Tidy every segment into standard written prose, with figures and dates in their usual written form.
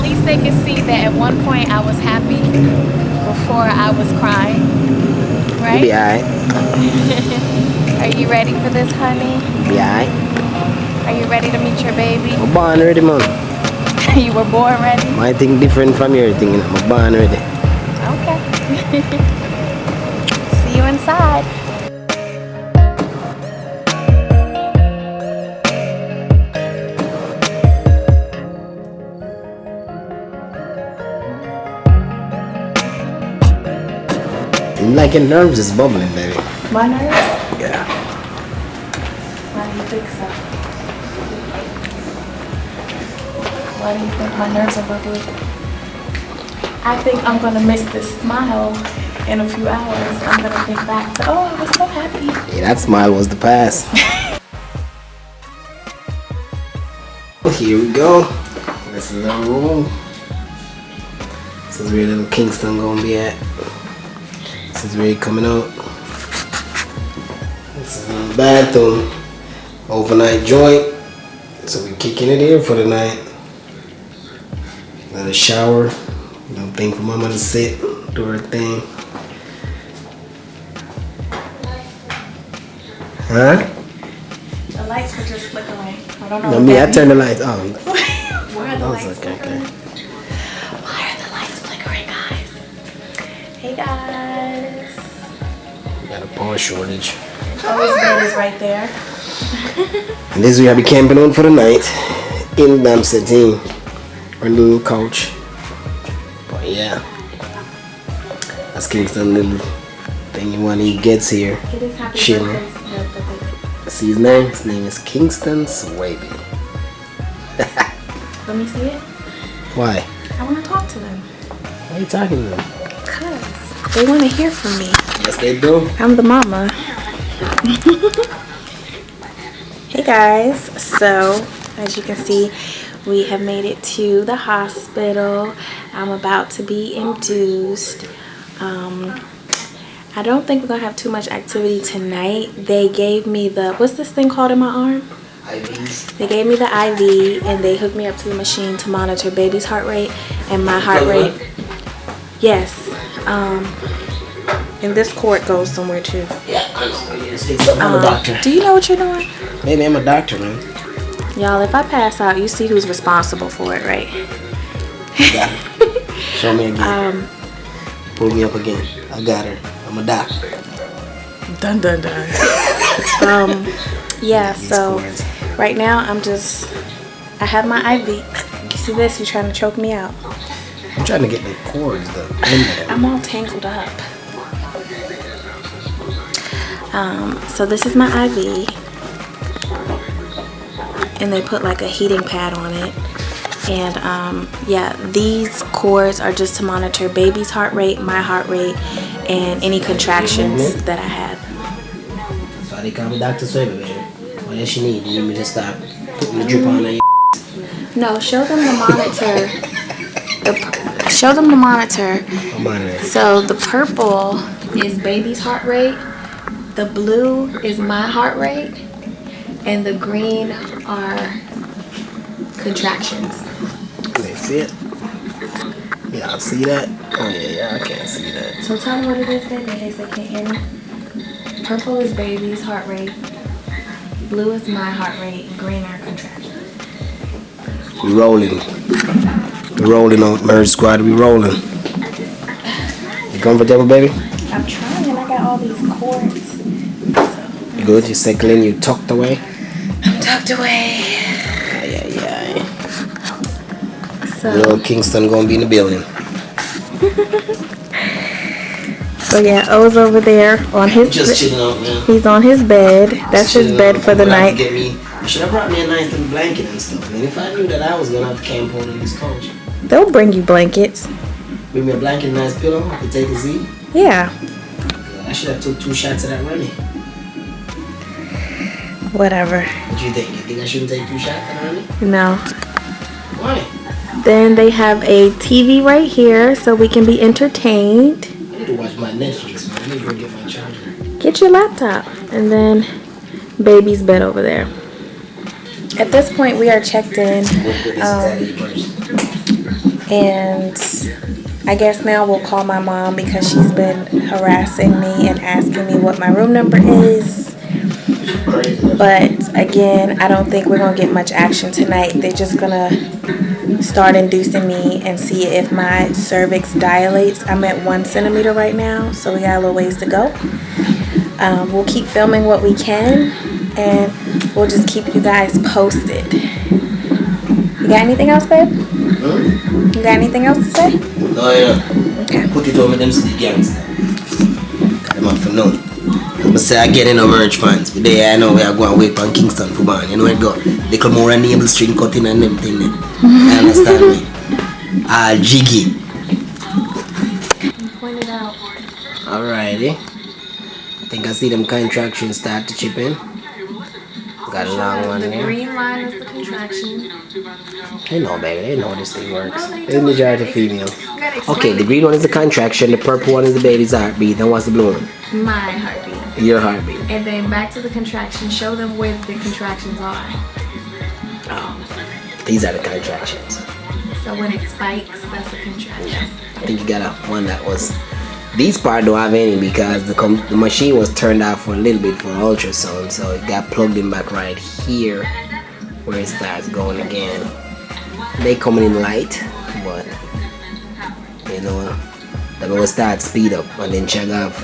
least they can see that at one point I was happy before I was crying. Right? Be alright. Are you ready for this, honey? Be alright. Are you ready to meet your baby? I'm born already, man. You were born ready? My thing different from your thing. I'm born already. Okay. See you inside. Like your nerves is bubbling, baby. My nerves? Yeah. Why do you think so? Why do you think my nerves are bubbling? I think I'm gonna miss this smile in a few hours. I'm gonna think back to, oh, I was so happy. Yeah, that smile was the past. Here we go. This is our room. This is where little Kingston gonna be at. This is where he coming out. This is the bathroom. Overnight joint. So we're kicking it here for the night. Another shower. Little thing for mama to sit, do her thing. Huh? The lights were just flickering. I don't know. No, me, I turned the lights on. Why are the lights okay, flickering? Why are the lights flickering, guys? Hey, guys. We got a power shortage. Oh, his bed is right there. And this we have be camping on for the night in Dam City. Or a little couch. But yeah. That's Kingston little thing when he gets here. It is happy Chilling. birthday. See his name? His name is Kingston Swaby. Let me see it. Why? I want to talk to them. Why are you talking to them? Because they want to hear from me. Yes, they do. I'm the mama. Hey guys, so as you can see, we have made it to the hospital. I'm about to be induced. I don't think we're gonna have too much activity tonight. They gave me the, what's this thing called in my arm? IVs. They gave me the IV and they hooked me up to the machine to monitor baby's heart rate and my heart rate. Yes. And this cord goes somewhere too. Yeah, I know. I'm a doctor. Do you know what you're doing? Maybe I'm a doctor, man. Y'all, if I pass out, you see who's responsible for it, right? Got her. Show me again. Pull me up again. I got her. I'm a doctor. Dun dun dun. Yeah, so right now I have my IV. You see this? You're trying to choke me out. I'm trying to get the cords, the end of it. I'm all tangled up. So this is my IV. And they put like a heating pad on it. And yeah, these cords are just to monitor baby's heart rate, my heart rate, and any contractions that I have. That's why they call me Dr. Swaby, baby. What else you need? You need me to stop putting the drip on there? No, show them the monitor. Show them the monitor. So the purple is baby's heart rate, the blue is my heart rate, and the green are contractions. They see it? Yeah, I see that. Oh yeah, I can't see that. So tell them what it is, baby, in case they can't hear me. Purple is baby's heart rate, blue is my heart rate, green are contractions. We rolling. We rolling on Merge Squad. We rolling. You comfortable, baby? I'm trying. I got all these cords. So. Good. You settling. You tucked away. I'm tucked away. Yeah. So. Little Kingston gonna be in the building. So yeah, O's over there on his. Just chilling out, man. He's on his bed. That's his bed for the night. You should have brought me a nice little blanket and stuff. And if I knew that I was gonna have to camp on in this couch. They'll bring you blankets. Bring me a blanket and a nice pillow to take a seat. Yeah. I should have took 2 shots of that Remy. Whatever. What do you think? You think I shouldn't take 2 shots of that Remy? No. Why? Then they have a TV right here so we can be entertained. I need to watch my Netflix, man. I need to go get my charger. Get your laptop. And then baby's bed over there. At this point, we are checked in. And I guess now we'll call my mom because she's been harassing me and asking me what my room number is. But again, I don't think we're going to get much action tonight. They're just going to start inducing me and see if my cervix dilates. I'm at 1 centimeter right now, so we got a little ways to go. We'll keep filming what we can, and we'll just keep you guys posted. You got anything else, babe? You got anything else to say? No, yeah. Okay. Put it over them city gangster. Them have for none. I'm say again in ojmerge fans. Today I know we are going to wait on Kingston for ban. You know where it go? They come more enable string cutting and them thing. I understand me. All jiggy. Point it out. Alrighty. I think I see them contractions start to chip in. Got a long one The there. green line is the contraction. They know, baby. They know this thing works. They're majority female. Gotta Okay, explain the green one is the contraction. The purple one is the baby's heartbeat. Then what's the blue one? my heartbeat. Your heartbeat. And then back to the contraction. Show them where the contractions are. Oh, these are the contractions. So when it spikes, that's a contraction. I think you got one that was. These part don't have any because the machine was turned off for a little bit for ultrasound, so it got plugged in back right here where it starts going again. They coming in light, but you know that will start speed up, and then check off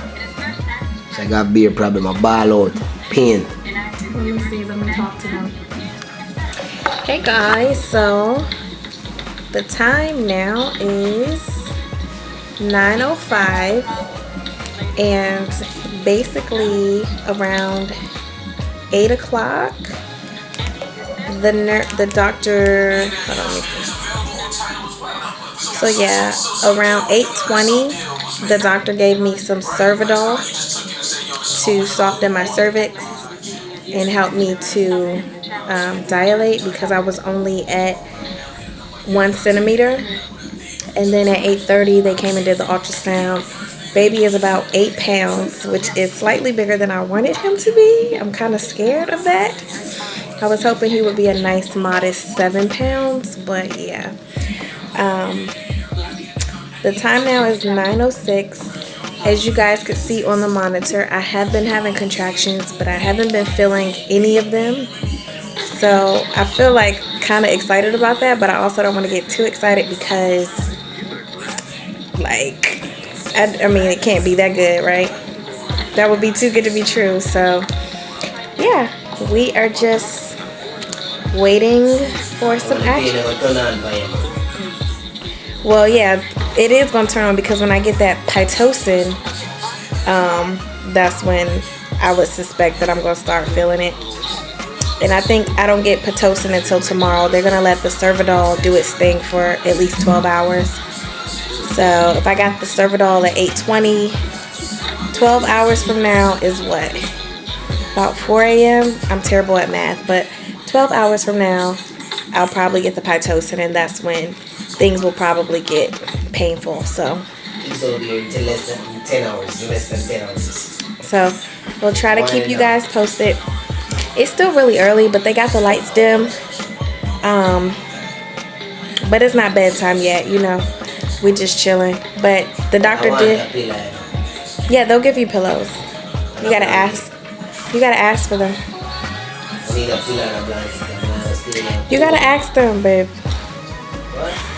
beer problem, a ball out, pain. Let me see. Let me talk to them. Hey guys, so the time now is 9:05, and basically around 8 o'clock the doctor, hold on, let me see. So yeah, around 8:20 the doctor gave me some Servidol to soften my cervix and help me to dilate because I was only at 1 centimeter. And then at 8:30 they came and did the ultrasound. Baby is about 8 pounds, which is slightly bigger than I wanted him to be. I'm kind of scared of that. I was hoping he would be a nice modest 7 pounds, but yeah. The time now is 9:06. As you guys could see on the monitor, I have been having contractions, but I haven't been feeling any of them. So I feel like kind of excited about that, but I also don't want to get too excited because like, I mean, it can't be that good, right? That would be too good to be true. So yeah, we are just waiting for some action. Well, yeah, it is going to turn on because when I get that Pitocin, that's when I would suspect that I'm going to start feeling it. And I think I don't get Pitocin until tomorrow. They're going to let the Servidol do its thing for at least 12 hours. So if I got the Servidol at 8:20, 12 hours from now is what? About 4 a.m.? I'm terrible at math, but 12 hours from now, I'll probably get the Pitocin, and that's when things will probably get painful. So less than 10 hours. So we'll try to keep you guys posted. It's still really early, but they got the lights dim. But it's not bedtime yet, you know. We just chilling. But the doctor did. Yeah, they'll give you pillows. You gotta ask. You gotta ask for them. You gotta ask them, babe.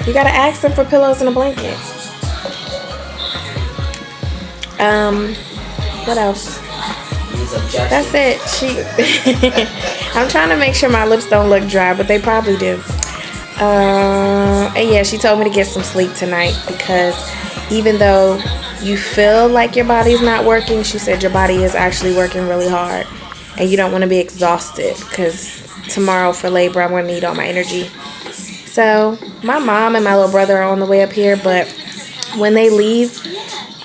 You gotta ask them for pillows and a blanket. What else? That's it. I'm trying to make sure my lips don't look dry, but they probably do. And yeah, she told me to get some sleep tonight because even though you feel like your body's not working, she said your body is actually working really hard, and you don't want to be exhausted because tomorrow for labor I'm going to need all my energy. So my mom and my little brother are on the way up here, but when they leave,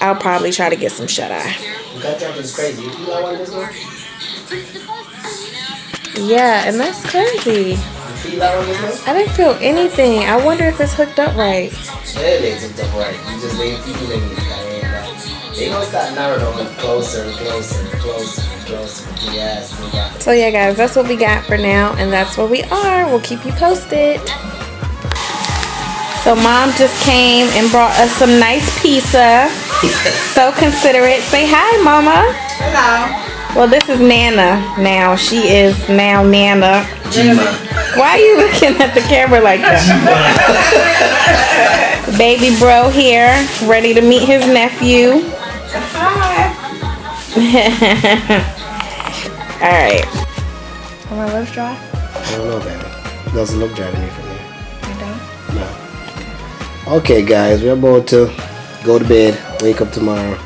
I'll probably try to get some shut-eye. Crazy. You feel like one this one? Yeah, and that's crazy. You feel like one this one? I didn't feel anything. I wonder if it's hooked up right. Yeah, it's hooked up right. You just ain't feeling it. They gonna start narrowing on closer and closer and closer and closer. Yes. So yeah, guys, that's what we got for now, and that's where we are. We'll keep you posted. So mom just came and brought us some nice pizza. So considerate. Say hi, mama. Hello. Well, this is Nana now. She is now Nana. Why are you looking at the camera like that? Baby bro here, ready to meet his nephew. Hi. Alright. Are my lips dry? I don't know, baby. It doesn't look dry to me from here. You don't? No. Okay, guys, we're about to go to bed. Wake up tomorrow.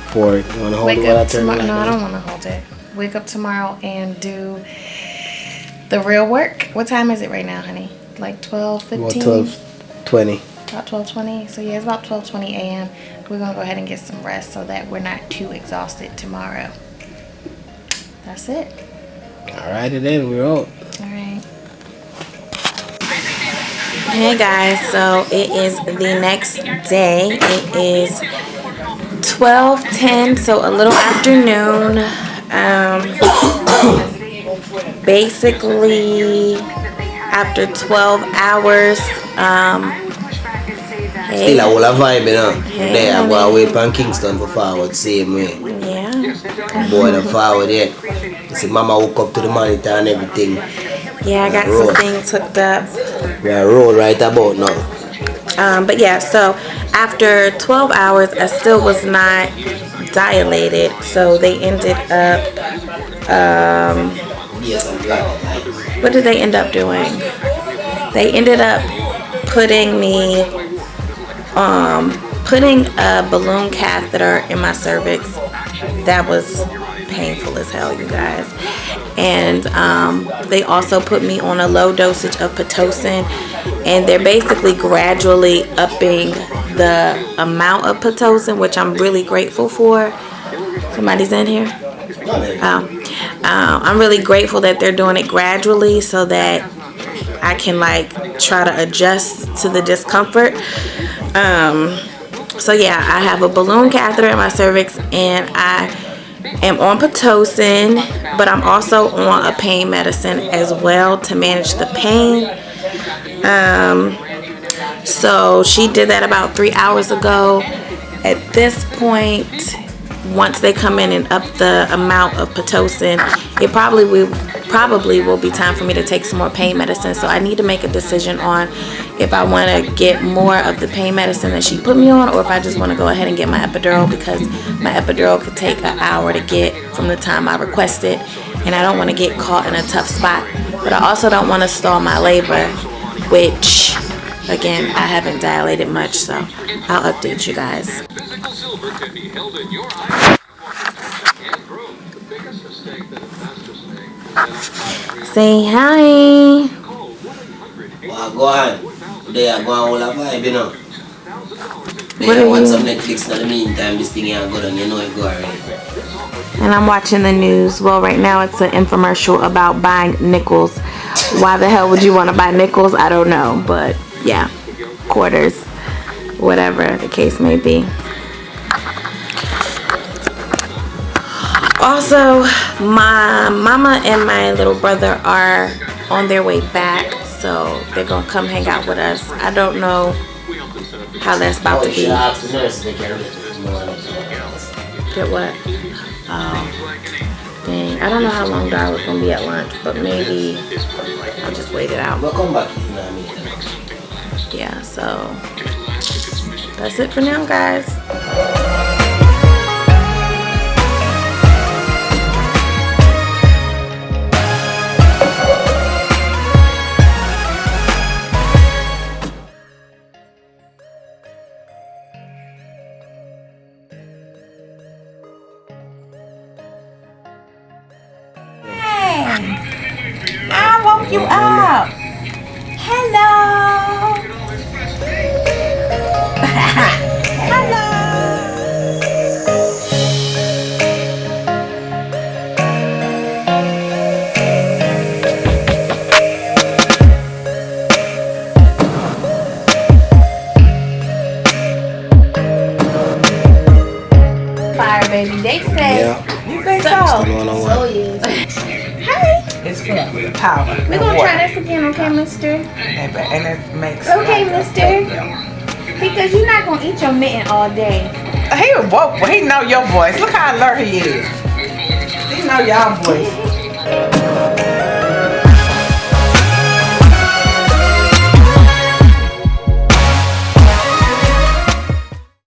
For it. You want to hold it while I turn the light No, I on? don't want to hold it. Wake up tomorrow and do the real work. What time is it right now, honey? Like 12:15? About 12:20. About 12:20. So yeah, it's about 12:20 a.m. We're gonna go ahead and get some rest so that we're not too exhausted tomorrow. That's it. Alrighty then, we're out. Alright. Hey guys, so it is the next day. It is 12:10, so a little afternoon. Basically after 12 hours. Still a whole vibe, you know. They are going away from Kingston for forward, same way. Yeah. Boy, the forward yet. You see, mama woke up to the monitor and everything. Yeah, I got some things hooked up. We are roll right about now. But yeah, so after 12 hours, I still was not dilated. So they ended up, what did they end up doing? They ended up putting me, putting a balloon catheter in my cervix. That was painful as hell, you guys. And they also put me on a low dosage of Pitocin, and they're basically gradually upping the amount of Pitocin, which I'm really grateful for. Somebody's in here? I'm really grateful that they're doing it gradually so that I can like try to adjust to the discomfort. So yeah, I have a balloon catheter in my cervix, and I am on Pitocin, but I'm also on a pain medicine as well to manage the pain. So she did that about 3 hours ago. At this point, once they come in and up the amount of Pitocin, it probably will be time for me to take some more pain medicine. So I need to make a decision on if I want to get more of the pain medicine that she put me on, or if I just want to go ahead and get my epidural, because my epidural could take an hour to get from the time I request it, and I don't want to get caught in a tough spot. But I also don't want to stall my labor, which again, I haven't dilated much, so I'll update you guys. Say hi. Well, go on. They are going all of vibe, you know. What are want you? some Netflix in the meantime. This thing ain't good, and you know it go already. And I'm watching the news. Well, right now it's an infomercial about buying nickels. Why the hell would you want to buy nickels? I don't know, but yeah, quarters, whatever the case may be. Also, my mama and my little brother are on their way back, so they're gonna come hang out with us. I don't know how that's about to be. Get what? Oh, dang. I don't know how long Dar was gonna be at lunch, but maybe I'll just wait it out. We'll come back. Yeah, so that's it for now, guys. I woke you up. Hello. Hello. Fire, baby. They say. Yeah. You think so? Still 101. Hey. It's form, power. We're gonna try this again, okay, mister? And it makes. Okay, mister. Because you're not gonna eat your mitten all day. He woke. He know your voice. Look how alert he is. He know y'all voice.